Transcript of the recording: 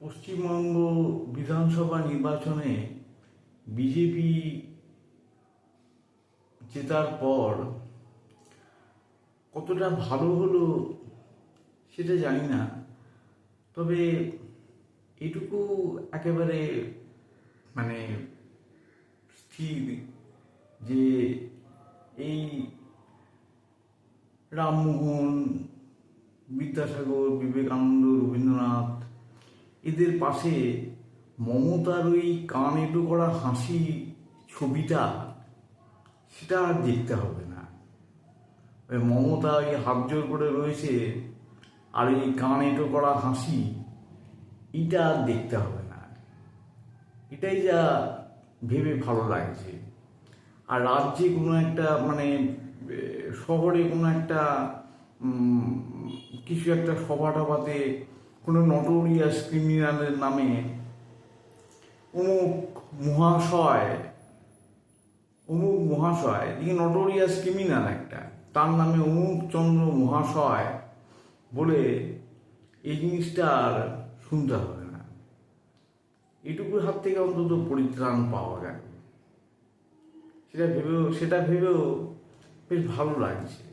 পশ্চিমবঙ্গ বিধানসভা নির্বাচনে বিজেপি জেতার পর কতটা ভালো হলো সেটা জানি না, তবে এটুকু একেবারে মানে স্থির যে এই রামমোহন, বিদ্যাসাগর, বিবেকানন্দ, রবীন্দ্রনাথ এদের পাশে মমতার ওই কান এঁটো করা হাসি ছবিটা সেটা আর দেখতে হবে না। ওই মমতা ওই হাত জোর করে রয়েছে আর এই কান এঁটো করা হাসি এটা আর দেখতে হবে না। এটাই যা ভেবে ভালো লাগছে। আর রাজ্যে কোনো একটা শহরে কোনো একটা কিছু একটা সভা টভাতে কোনো নটোরিয়াস ক্রিমিনালের নামে অমুক মহাশয় দিকে নটোরিয়াস ক্রিমিনাল একটা, তার নামে অমুক চন্দ্র মহাশয় বলে এই জিনিসটা আর শুনতে হবে না। এটুকুর হাত থেকে অন্তত পরিত্রাণ পাওয়া গেল, সেটা ভেবেও বেশ ভালো লাগছে।